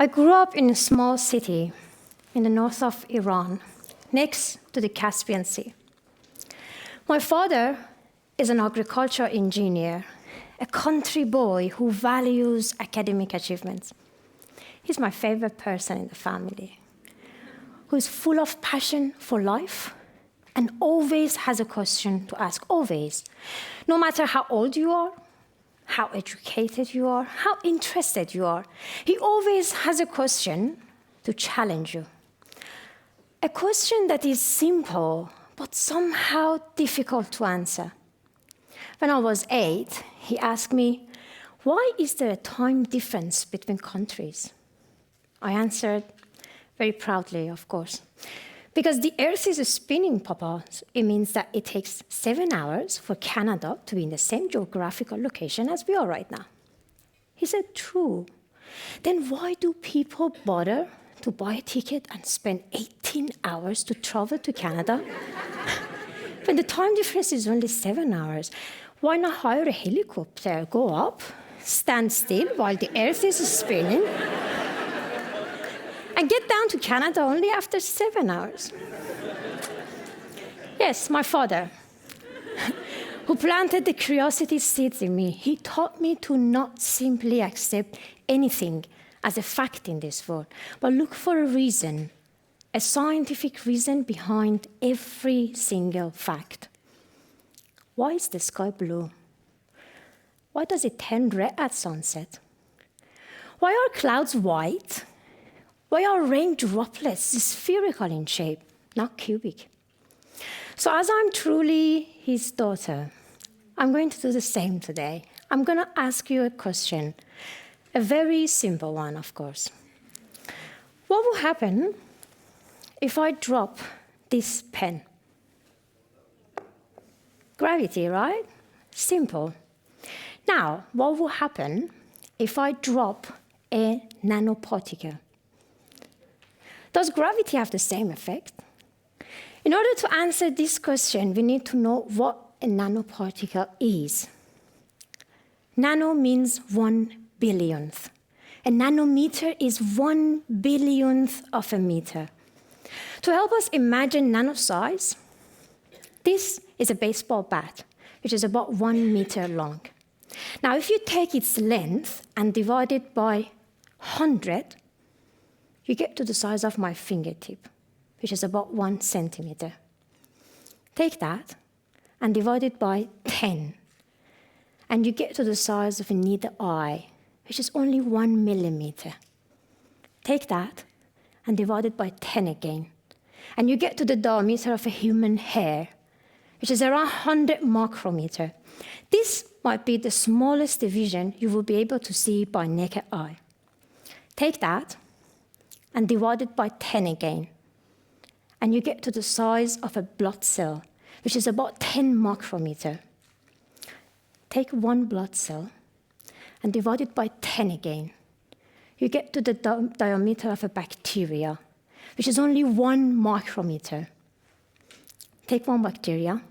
I grew up in a small city in the north of Iran, next to the Caspian Sea. My father is an agricultural engineer, a country boy who values academic achievements. He's my favorite person in the family, who is full of passion for life and always has a question to ask, always. No matter how old you are, how educated you are, how interested you are, he always has a question to challenge you. A question that is simple, but somehow difficult to answer. When I was 8, he asked me, why is there a time difference between countries? I answered, very proudly, of course, because the Earth is spinning, Papa. It means that it takes 7 hours for Canada to be in the same geographical location as we are right now. He said, true. Then why do people bother to buy a ticket and spend 18 hours to travel to Canada? When the time difference is only 7 hours, why not hire a helicopter, go up, stand still while the Earth is spinning, and get down to Canada only after 7 hours? Yes, my father, who planted the curiosity seeds in me, he taught me to not simply accept anything as a fact in this world, but look for a reason, a scientific reason behind every single fact. Why is the sky blue? Why does it turn red at sunset? Why are clouds white? Why are rain droplets spherical in shape, not cubic? So as I'm truly his daughter, I'm going to do the same today. I'm going to ask you a question, a very simple one, of course. What will happen if I drop this pen? Gravity, right? Simple. Now, what will happen if I drop a nanoparticle? Does gravity have the same effect? In order to answer this question, we need to know what a nanoparticle is. Nano means 1 billionth. A nanometer is 1 billionth of a meter. To help us imagine nano size, this is a baseball bat, which is about 1 meter long. Now, if you take its length and divide it by 100, you get to the size of my fingertip, which is about 1 centimeter. Take that and divide it by 10, and you get to the size of a needle eye, which is only 1 millimeter. Take that and divide it by 10 again, and you get to the diameter of a human hair, which is around 100 micrometer. This might be the smallest division you will be able to see by naked eye. Take that and divide it by 10 again, and you get to the size of a blood cell, which is about 10 micrometer. Take 1 blood cell and divide it by 10 again. You get to the diameter of a bacteria, which is only 1 micrometer. Take 1 bacteria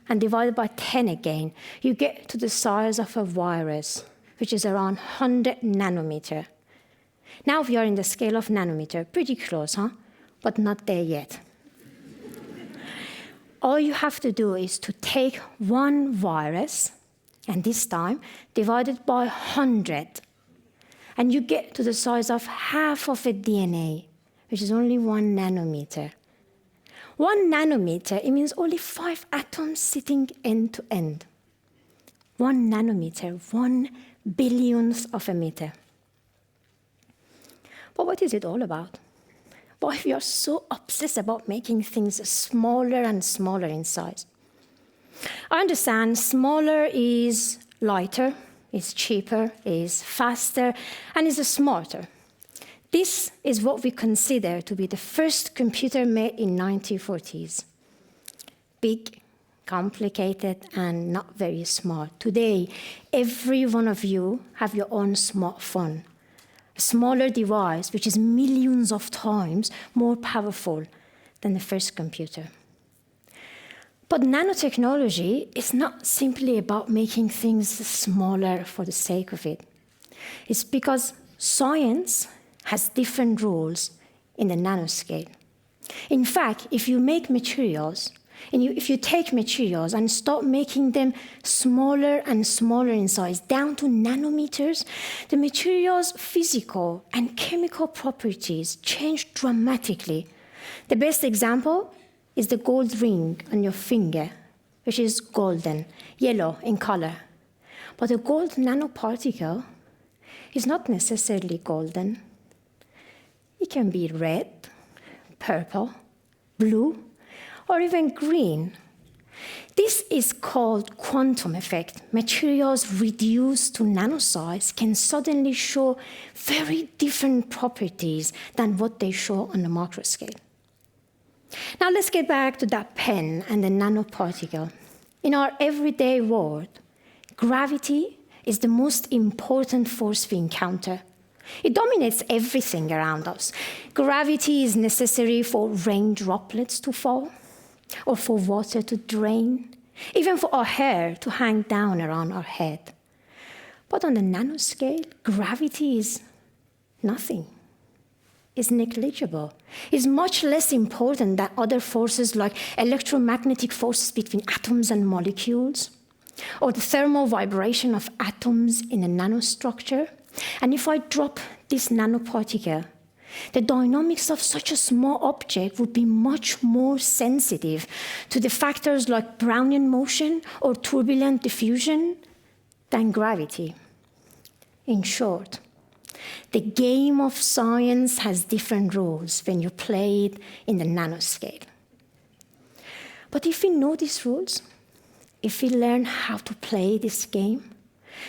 and divide it by 10 again. You get to the size of a virus, which is around 100 nanometer. Now we are in the scale of nanometer, pretty close, huh? But not there yet. All you have to do is to take 1 virus, and this time divide it by 100, and you get to the size of half of a DNA, which is only 1 nanometer. 1 nanometer, it means only 5 atoms sitting end to end. 1 nanometer, 1 billionth of a meter. But what is it all about? Why we are so obsessed about making things smaller and smaller in size? I understand smaller is lighter, is cheaper, is faster, and is smarter. This is what we consider to be the first computer made in 1940s. Big, complicated, and not very smart. Today, every one of you have your own smartphone. A smaller device, which is millions of times more powerful than the first computer. But nanotechnology is not simply about making things smaller for the sake of it. It's because science has different rules in the nanoscale. In fact, if you make materials, if you take materials and start making them smaller and smaller in size, down to nanometers, the material's physical and chemical properties change dramatically. The best example is the gold ring on your finger, which is golden, yellow in color. But a gold nanoparticle is not necessarily golden. It can be red, purple, blue, or even green. This is called quantum effect. Materials reduced to nanosize can suddenly show very different properties than what they show on the macro scale. Now let's get back to that pen and the nanoparticle. In our everyday world, gravity is the most important force we encounter. It dominates everything around us. Gravity is necessary for rain droplets to fall, or for water to drain, even for our hair to hang down around our head. But on the nanoscale, gravity is nothing. It's negligible. It's much less important than other forces like electromagnetic forces between atoms and molecules, or the thermal vibration of atoms in a nanostructure. And if I drop this nanoparticle, the dynamics of such a small object would be much more sensitive to the factors like Brownian motion or turbulent diffusion than gravity. In short, the game of science has different rules when you play it in the nanoscale. But if we know these rules, if we learn how to play this game,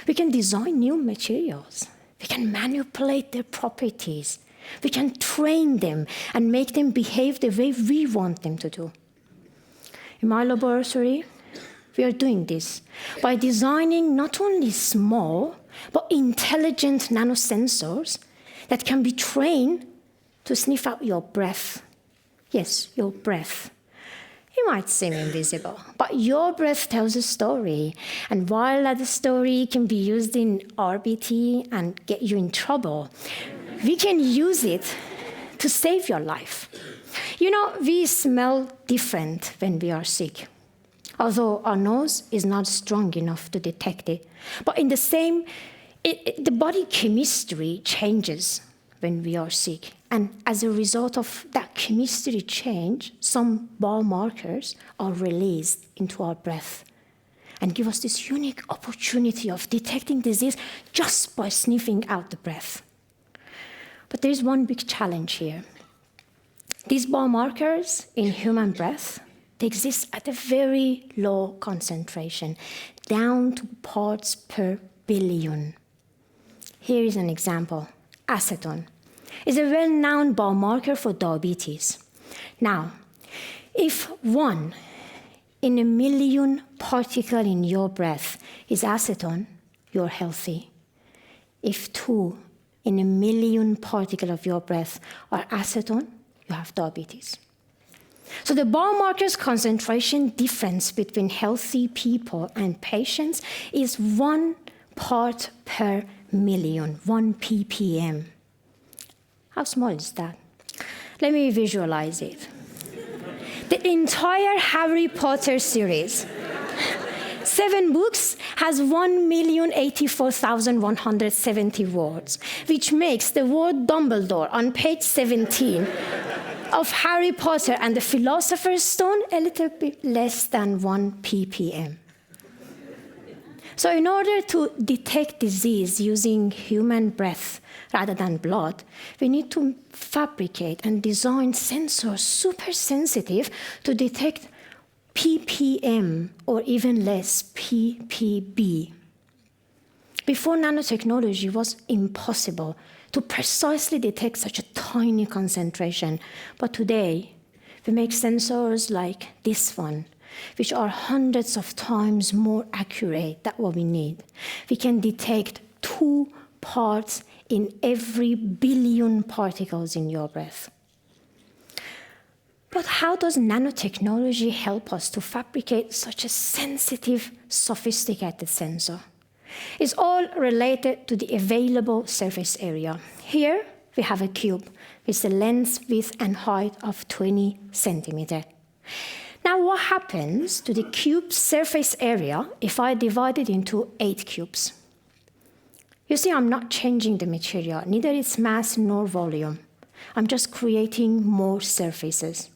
we can design new materials. We can manipulate their properties. We can train them and make them behave the way we want them to do. In my laboratory, we are doing this by designing not only small, but intelligent nanosensors that can be trained to sniff out your breath. Yes, your breath. It might seem invisible, but your breath tells a story. And while that story can be used in RBT and get you in trouble, we can use it to save your life. You know, we smell different when we are sick, although our nose is not strong enough to detect it. But in the same, the body chemistry changes when we are sick. And as a result of that chemistry change, some biomarkers are released into our breath and give us this unique opportunity of detecting disease just by sniffing out the breath. But there's one big challenge here. These biomarkers in human breath, they exist at a very low concentration, down to parts per billion. Here is an example. Acetone is a well-known biomarker for diabetes. Now, if 1 in a million particle in your breath is acetone, you're healthy. If 2 in a million particle of your breath are acetone, you have diabetes. So the biomarker's concentration difference between healthy people and patients is 1 part per million, 1 ppm. How small is that? Let me visualize it. The entire Harry Potter series, 7 books, has 1,084,170 words, which makes the word Dumbledore on page 17 of Harry Potter and the Philosopher's Stone a little bit less than 1 ppm. So in order to detect disease using human breath rather than blood, we need to fabricate and design sensors super sensitive to detect ppm or even less, ppb. Before nanotechnology, it was impossible to precisely detect such a tiny concentration. But today, we make sensors like this one, which are hundreds of times more accurate than what we need. We can detect 2 parts in every billion particles in your breath. But how does nanotechnology help us to fabricate such a sensitive, sophisticated sensor? It's all related to the available surface area. Here, we have a cube with the length, width, and height of 20 centimeters. Now, what happens to the cube's surface area if I divide it into 8 cubes? You see, I'm not changing the material, neither its mass nor volume. I'm just creating more surfaces.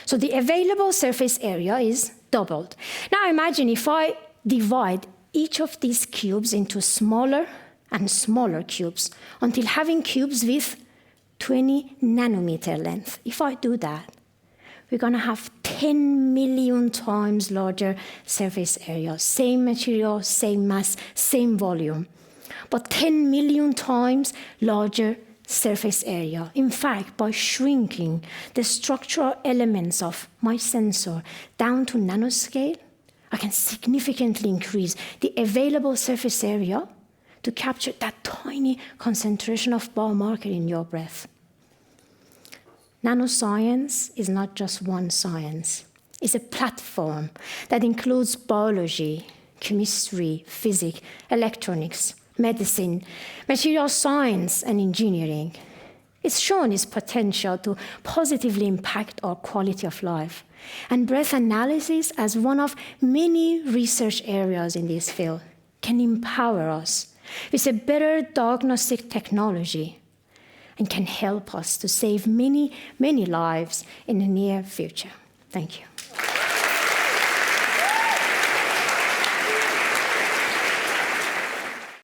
So the available surface area is doubled. Now imagine if I divide each of these cubes into smaller and smaller cubes until having cubes with 20 nanometer length. If I do that, we're going to have 10 million times larger surface area. Same material, same mass, same volume, but 10 million times larger surface area. In fact, by shrinking the structural elements of my sensor down to nanoscale, I can significantly increase the available surface area to capture that tiny concentration of biomarker in your breath. Nanoscience is not just one science. It's a platform that includes biology, chemistry, physics, electronics, medicine, material science, and engineering. It's shown its potential to positively impact our quality of life. And breath analysis, as one of many research areas in this field, can empower us with a better diagnostic technology and can help us to save many, many lives in the near future. Thank you.